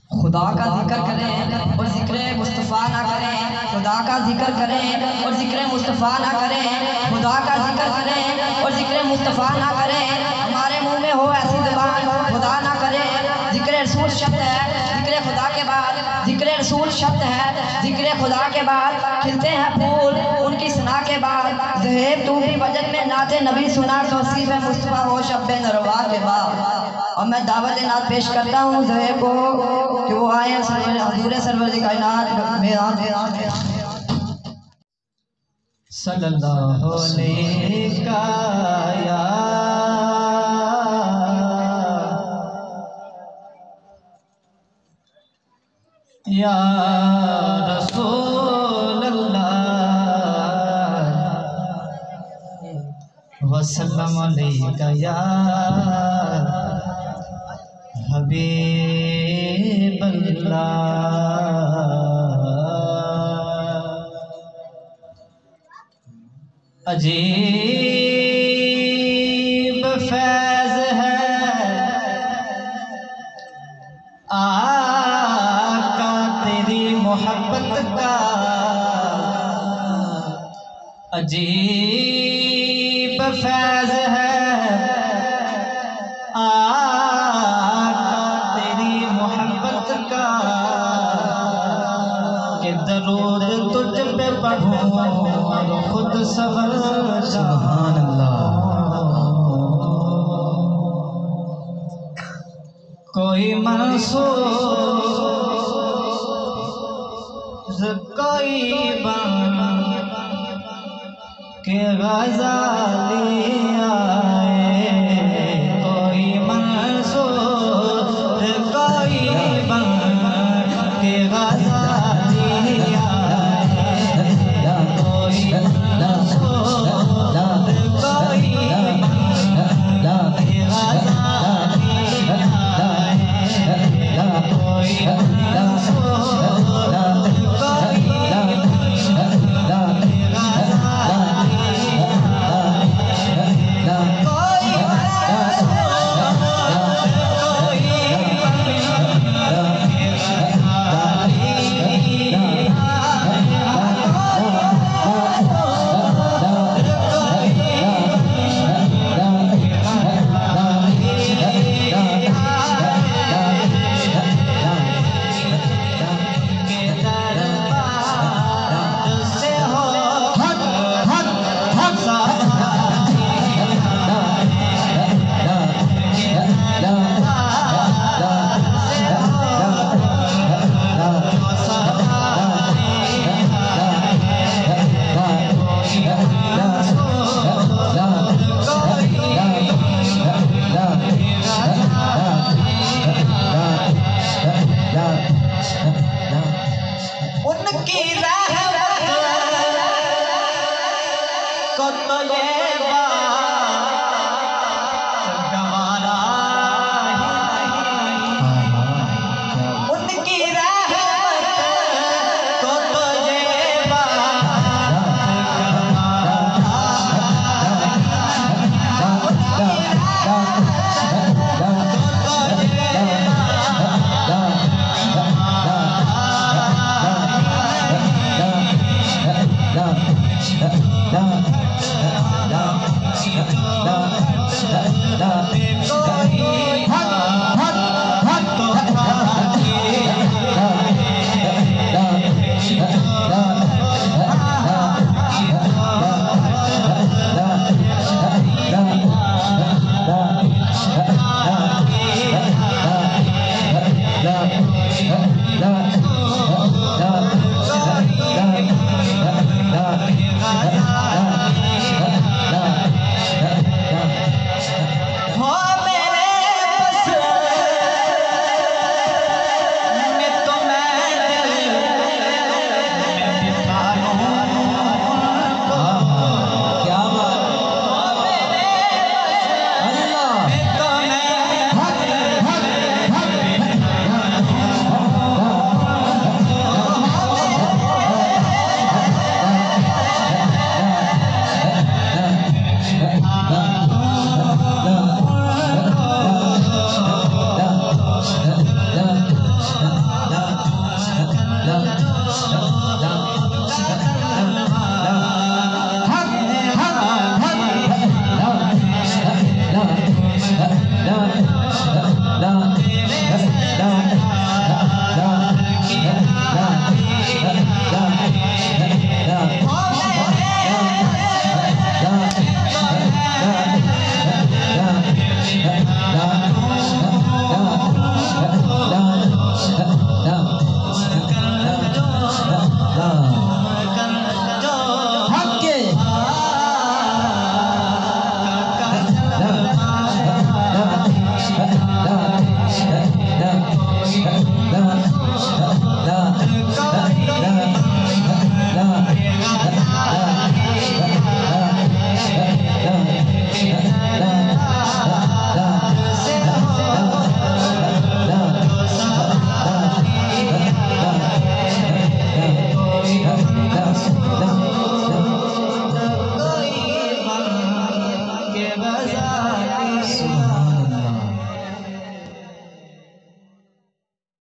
खुदा का जिक्र करें और जिक्र मुस्तफ़ा ना करें, खुदा का जिक्र करें और जिक्र मुस्तफ़ा ना करें, खुदा का जिक्र करें और जिक्र मुस्तफ़ा ना करें। हमारे मुंह में हो ऐसी ज़बान खुदा ना करे। जिक्र रसूल शब्द है, जिक्र खुदा के बाद जिक्र रसूल शब्द है, जिक्र खुदा के बाद खिलते हैं फूल उनकी सना के बाद। ज़हेब तू भी वजन में नाते नबी सुना, तौसीफ मुस्तफ़ा हो शब्बे नरवा के बाद। और मैं दावत नात पेश करता हूँ ज़हेब को कि वो आए हज़ूर सरवर कायनात में सल्लल्लाहु अलैहि या रसूल अल्लाह वसल्लम अलैका या हबीब अल्लाह। अजीब फैज़ है आका तेरी मोहब्बत का, अजीब फैज़ है आका तेरी मोहब्बत का, कि दरूद तुझ पे पढ़ूं और खुद सबर। सुभान अल्लाह। कोई मंसूर कोई बन के ग़ज़ाली आए, कोई मंसूर कोई बन के ग़ज़ाली आए, कोई मंसूर कोई बन के ग़ज़ाली आए, कोई उनकी रहमत को तो ये बात गवारा ही नहीं, उनकी रहमत को तो ये बात ला